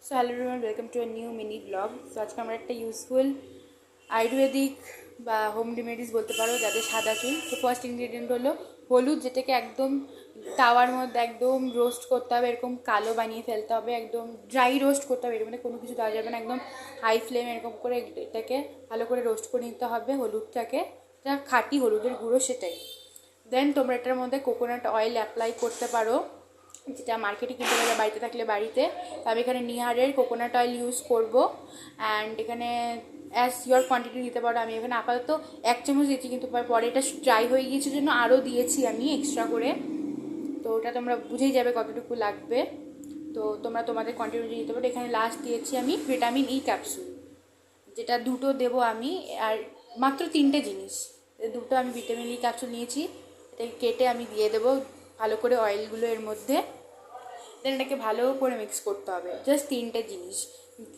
So hello everyone, welcome to a new mini blog. So আজকে আমরা একটা useful Ayurvedic বা হোম রেমেডিস বলতে পারো যাদের সাদা চুল। তো ফার্স্ট ইনগ্রিডিয়েন্ট হলো হলুদ, যেটাকে একদম তাওয়ার মধ্যে একদম রোস্ট করতে হবে, এরকম কালো বানিয়ে ফেলতে হবে, একদম ড্রাই রোস্ট করতে হবে, এর মধ্যে কোনো কিছু দেওয়া যাবে না, একদম হাই ফ্লেম এরকম করে এটাকে ভালো করে রোস্ট করে নিতে হবে হলুদটাকে, যা খাঁটি হলুদের গুঁড়ো সেটাই। দেন তোমরা এটার মধ্যে কোকোনাট অয়েল অ্যাপ্লাই করতে পারো, যেটা মার্কেটে কিনতে পারবে, বাড়িতে থাকলে বাড়িতে। তো আমি এখানে নিহারের কোকোনাট অয়েল ইউজ করব। অ্যান্ড এখানে অ্যাজ ইয়োর কোয়ান্টিটি দিতে পারো। আমি এখানে আপাতত 1 চামচ দিয়েছি, কিন্তু পরে এটা ড্রাই হয়ে গিয়েছে জন্য আরও দিয়েছি আমি এক্সট্রা করে। তো ওটা তোমরা বুঝেই যাবে কতটুকু লাগবে। তো তোমরা তোমাদের কোয়ান্টিটি অনুযায়ী দিতে পারো। এখানে লাস্ট দিয়েছি আমি ভিটামিন ই ক্যাপসুল, যেটা দুটো দেবো আমি। আর মাত্র 3টে জিনিস, দুটো আমি ভিটামিন ই ক্যাপসুল নিয়েছি, এটাকে কেটে আমি দিয়ে দেবো ভালো করে অয়েলগুলো এর মধ্যে। দেন এটাকে ভালো করে মিক্স করতে হবে। জাস্ট 3টে জিনিস,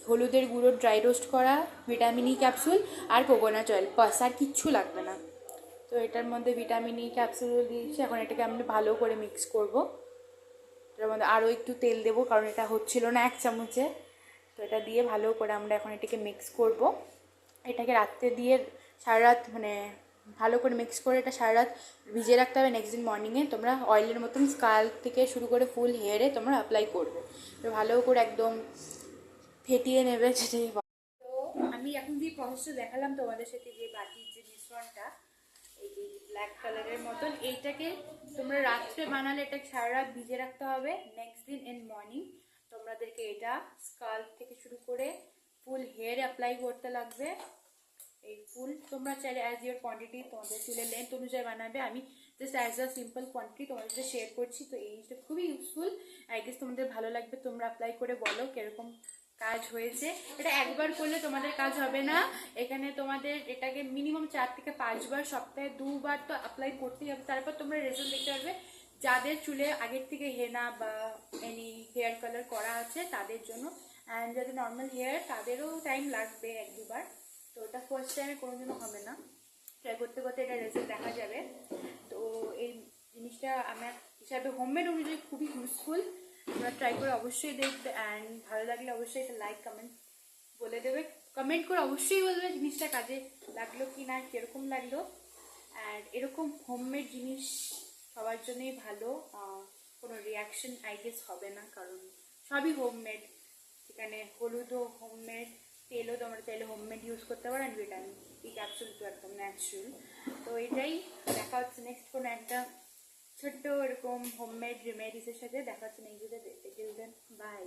হলুদের গুঁড়ো ড্রাই রোস্ট করা, ভিটামিন ই ক্যাপসুল আর কোকোনাট অয়েল, বাস, আর কিচ্ছু লাগবে না। তো এটার মধ্যে ভিটামিন ই ক্যাপসুল দিয়েছি, এখন এটাকে আমি ভালো করে মিক্স করব। এটার মধ্যে আরও একটু তেল দেবো, কারণ এটা হচ্ছিল না 1 চামচে। তো এটা দিয়ে ভালো করে আমরা এখন এটাকে মিক্স করব। এটাকে রাত্রে দিয়ে সারা রাত, মানে ভালো করে মিক্স করে এটা সারা রাত ভিজিয়ে রাখতে হবে। নেক্সট দিন মর্নিংয়ে তোমরা অয়েলের মতন স্কাল থেকে শুরু করে ফুল হেয়ারে তোমরা অ্যাপ্লাই করবে। তো ভালো করে একদম ফেটিয়ে নেবে, সেটাই। তো আমি এখন যে প্রসেসটা দেখালাম তোমাদের সাথে, যে বাটির যে মিশ্রণটা, এই যে ব্ল্যাক কালারের মতন, এইটাকে তোমরা রাত্রে বানালে এটা সারা রাত ভিজে রাখতে হবে। নেক্সট দিন ইন মর্নিং তোমাদেরকে এটা স্কাল্প থেকে শুরু করে ফুল হেয়ার অ্যাপ্লাই করতে লাগবে। এই ফুল তোমরা চাইলে অ্যাজ ইয়োর কোয়ান্টিটি, তোমাদের চুলের লেন্থ অনুযায়ী বানাবে। আমি just as a simple quantity তোমাদের সাথে শেয়ার করছি। তো এই জিনিসটা খুবই ইউজফুল, আই গেস তোমাদের ভালো লাগবে। তোমরা অ্যাপ্লাই করে বলো কিরকম কাজ হয়েছে। এটা একবার করলে তোমাদের কাজ হবে না, এখানে তোমাদের এটাকে মিনিমাম 4 থেকে 5 বার, সপ্তাহে 2 বার তো অ্যাপ্লাই করতেই হবে। তারপর তোমরা রেজাল্ট দেখতে পারবে। যাদের চুলে আগের থেকে হেনা বা এনি হেয়ার কালার করা আছে তাদের জন্য, অ্যান্ড যাদের নর্মাল হেয়ার তাদেরও টাইম লাগবে 1-2 বার। তো ওটা ফার্স্ট টাইমে কোনোদিনও হবে না, ট্রাই করতে করতে এটা রেজাল্ট দেখা যাবে। তো এই জিনিসটা আমার হিসাবে হোমমেড অনুযায়ী খুবই ইউজফুল। তোমরা ট্রাই করে অবশ্যই দেখবে, অ্যান্ড ভালো লাগলে অবশ্যই এটা লাইক কমেন্ট বলে দেবে। কমেন্ট করে অবশ্যই বলবে জিনিসটা কাজে লাগলো কি না, কীরকম লাগলো। অ্যান্ড এরকম হোমমেড জিনিস সবার জন্যই ভালো, কোনো রিয়াকশন আই গেস হবে না, কারণ সবই হোমমেড। সেখানে হলুদও হোমমেড, তেলও তোমরা চাইলে হোমমেড ইউজ করতে পারো, অ্যান্ড ভিটামিন ই ক্যাপসুল তো একদম ন্যাচারাল। তো এটাই, দেখা হচ্ছে নেক্সট কোনো একটা ছোট্ট এরকম হোমমেড রেমেডিসের সাথে। দেখা হচ্ছে নেক্সট ভিডিওতে। বাই।